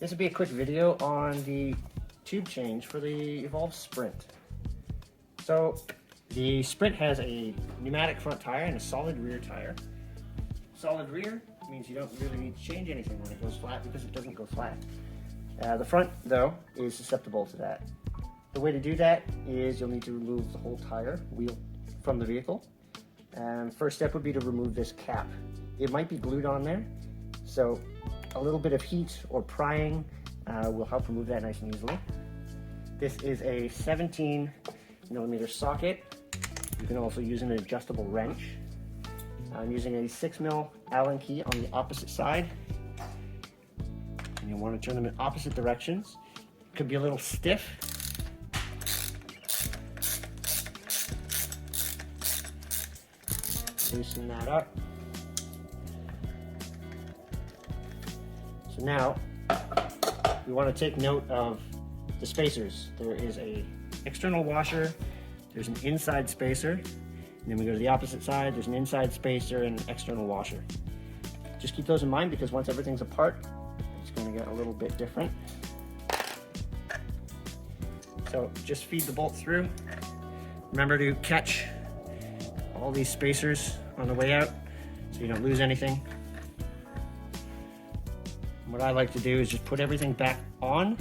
This will be a quick video on the tube change for the EVOLV Sprint. So the Sprint has a pneumatic front tire and a solid rear tire. Solid rear means you don't really need to change anything when it goes flat because it doesn't go flat. The front, though, is susceptible to that. The way to do that is you'll need to remove the whole tire wheel from the vehicle. First step would be to remove this cap. It might be glued on there, so a little bit of heat or prying will help remove that nice and easily. This is a 17mm socket. You can also use an adjustable wrench. I'm using a 6mm Allen key on the opposite side. And you'll want to turn them in opposite directions. Could be a little stiff. Loosen that up. So now we want to take note of the spacers. There is an external washer, there's an inside spacer, and then we go to the opposite side, there's an inside spacer and an external washer. Just keep those in mind because once everything's apart, it's going to get a little bit different. So just feed the bolt through. Remember to catch all these spacers on the way out so you don't lose anything. And what I like to do is just put everything back on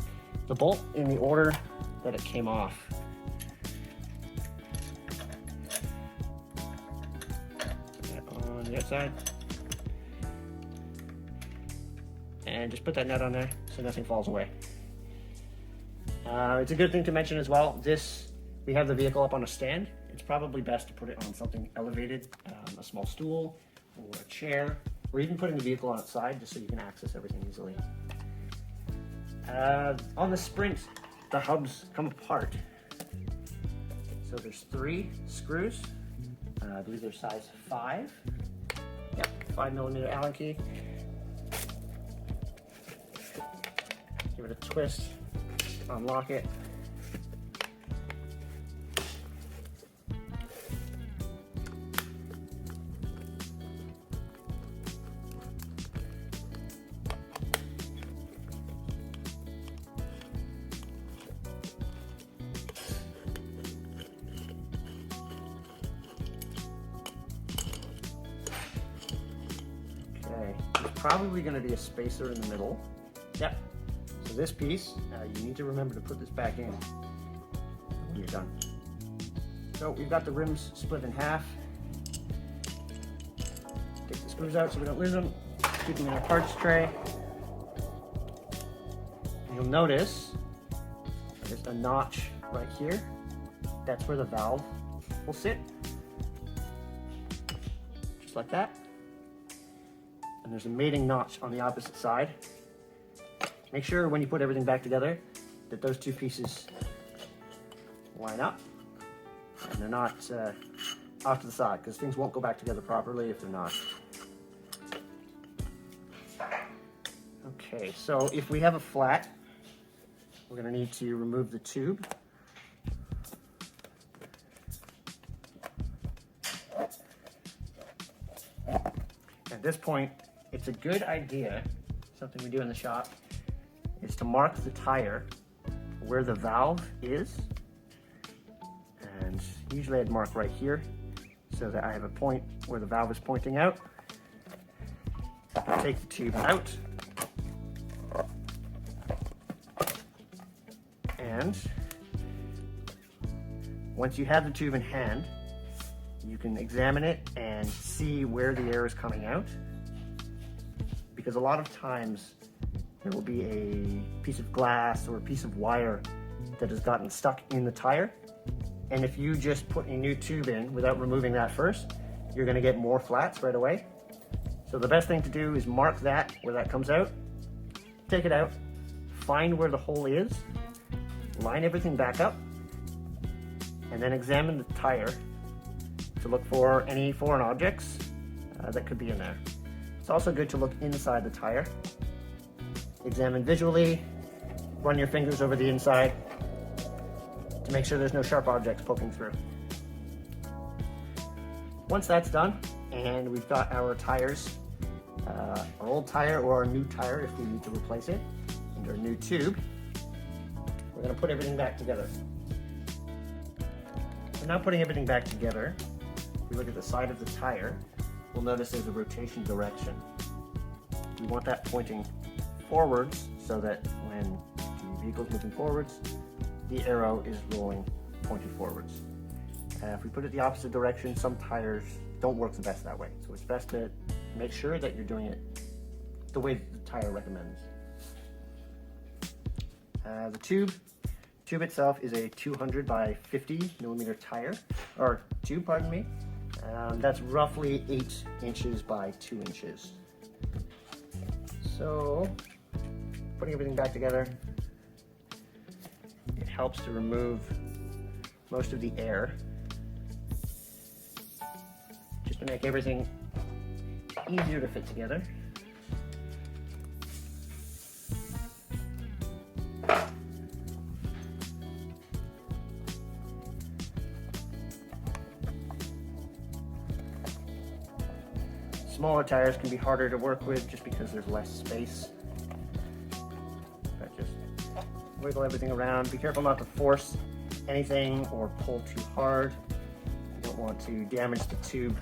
the bolt in the order that it came off. Put that on the outside. And just put that nut on there so nothing falls away. It's a good thing to mention as well, we have the vehicle up on a stand. It's probably best to put it on something elevated, a small stool or a chair, or even putting the vehicle on its side just so you can access everything easily. On the Sprint, the hubs come apart. So there's 3 screws. I believe they're size 5. Yep, 5mm Allen key. Give it a twist, unlock it. There's probably going to be a spacer in the middle. Yep. So this piece, you need to remember to put this back in when you're done. So we've got the rims split in half. Take the screws out so we don't lose them. Keep them in our parts tray. And you'll notice there's a notch right here. That's where the valve will sit. Just like that. And there's a mating notch on the opposite side. Make sure when you put everything back together that those 2 pieces line up and they're not off to the side, because things won't go back together properly if they're not. Okay, so if we have a flat, we're going to need to remove the tube. At this point, it's a good idea, something we do in the shop, is to mark the tire where the valve is. And usually I'd mark right here so that I have a point where the valve is pointing out. Take the tube out. And once you have the tube in hand, you can examine it and see where the air is coming out. Because a lot of times there will be a piece of glass or a piece of wire that has gotten stuck in the tire. And if you just put a new tube in without removing that first, you're going to get more flats right away. So the best thing to do is mark that where that comes out, take it out, find where the hole is, line everything back up, and then examine the tire to look for any foreign objects that could be in there. It's also good to look inside the tire. Examine visually, run your fingers over the inside to make sure there's no sharp objects poking through. Once that's done, and we've got our tires, our old tire or our new tire if we need to replace it, under a new tube. We're going to put everything back together. So now putting everything back together, if we look at the side of the tire, we'll notice there's a rotation direction. We want that pointing forwards so that when the vehicle is moving forwards, the arrow is rolling pointed forwards. If we put it the opposite direction, some tires don't work the best that way. So it's best to make sure that you're doing it the way the tire recommends. The tube itself is a 200 by 50 millimeter tire, or tube, pardon me. That's roughly 8 inches by 2 inches. So, putting everything back together, it helps to remove most of the air, just to make everything easier to fit together. Smaller tires can be harder to work with just because there's less space. But just wiggle everything around. Be careful not to force anything or pull too hard. You don't want to damage the tube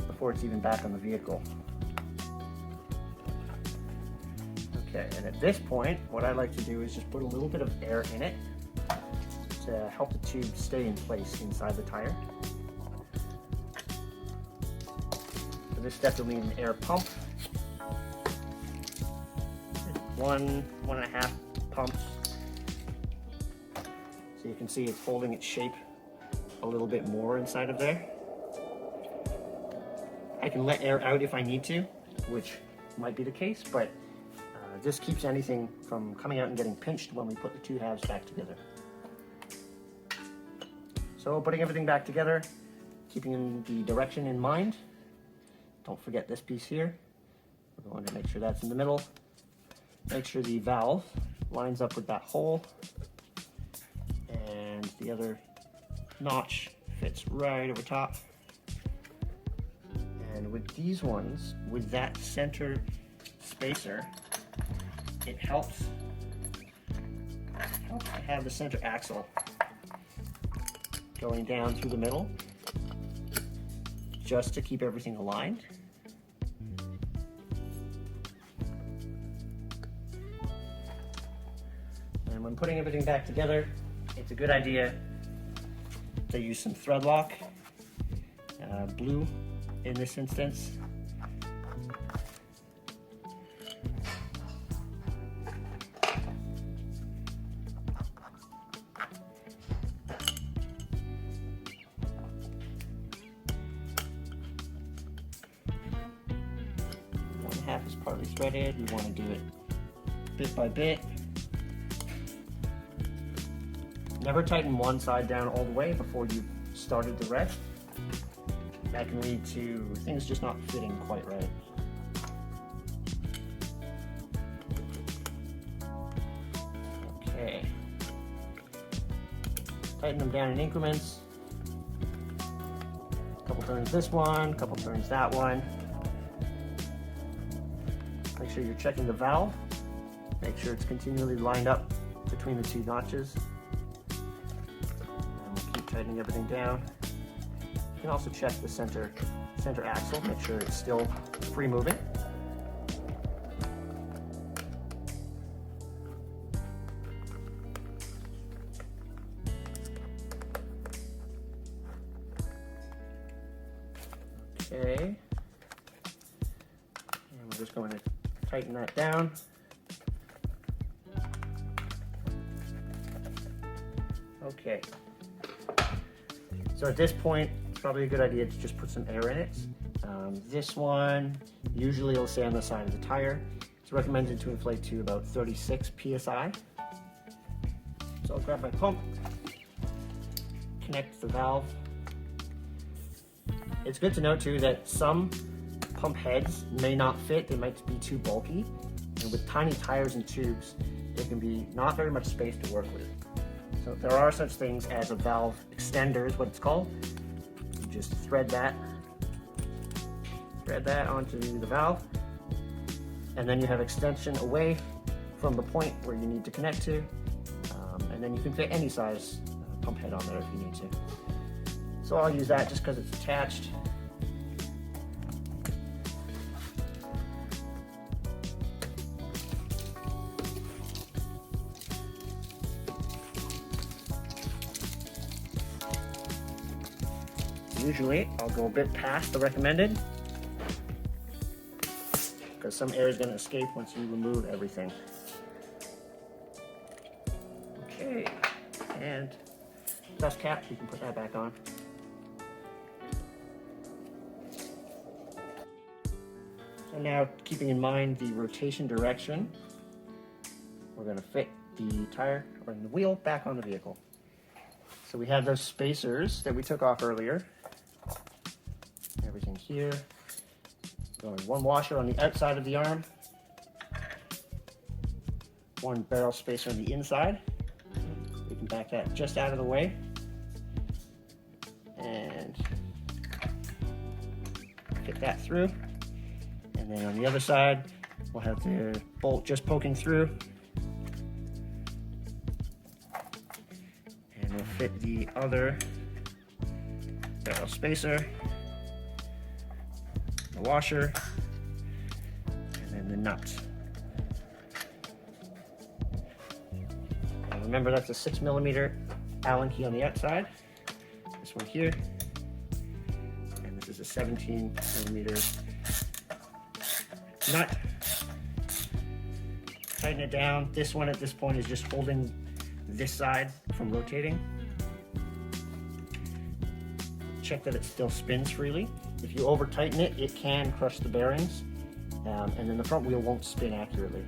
before it's even back on the vehicle. Okay, and at this point, what I like to do is just put a little bit of air in it to help the tube stay in place inside the tire. For this step, you'll need an air pump. 1.5 pumps. So you can see it's holding its shape a little bit more inside of there. I can let air out if I need to, which might be the case, but this keeps anything from coming out and getting pinched when we put the two halves back together. So putting everything back together, keeping the direction in mind. Don't forget this piece here. We're going to make sure that's in the middle. Make sure the valve lines up with that hole, and the other notch fits right over top. And with these ones, with that center spacer, it helps to have the center axle going down through the middle, just to keep everything aligned. And when putting everything back together, it's a good idea to use some thread lock, blue in this instance. Half is partly threaded. We want to do it bit by bit. Never tighten one side down all the way before you've started the rest. That can lead to things just not fitting quite right. Okay. Tighten them down in increments. A couple turns this one, a couple turns that one. Make sure you're checking the valve. Make sure it's continually lined up between the two notches. And we'll keep tightening everything down. You can also check the center axle, make sure it's still free moving. Okay. And we're just going to tighten that down. Okay. So at this point, it's probably a good idea to just put some air in it. This one, usually it'll stay on the side of the tire. It's recommended to inflate to about 36 psi. So I'll grab my pump, connect the valve. It's good to note too that some pump heads may not fit, they might be too bulky. And with tiny tires and tubes, there can be not very much space to work with. So there are such things as a valve extender is what it's called. You just thread that onto the valve, and then you have extension away from the point where you need to connect to, and then you can fit any size pump head on there if you need to. So I'll use that just because it's attached. Usually I'll go a bit past the recommended because some air is going to escape once you remove everything. Okay, and dust cap, you can put that back on. So now, keeping in mind the rotation direction, we're going to fit the tire or the wheel back on the vehicle. So we have those spacers that we took off earlier. Everything here. Going one washer on the outside of the arm, one barrel spacer on the inside. We can back that just out of the way, and fit that through. And then on the other side, we'll have the bolt just poking through, and we'll fit the other barrel spacer, the washer, and then the nut. And remember, that's a 6mm Allen key on the outside. This one here, and this is a 17mm nut. Tighten it down. This one at this point is just holding this side from rotating. Check that it still spins freely. If you over tighten it, it can crush the bearings, and then the front wheel won't spin accurately.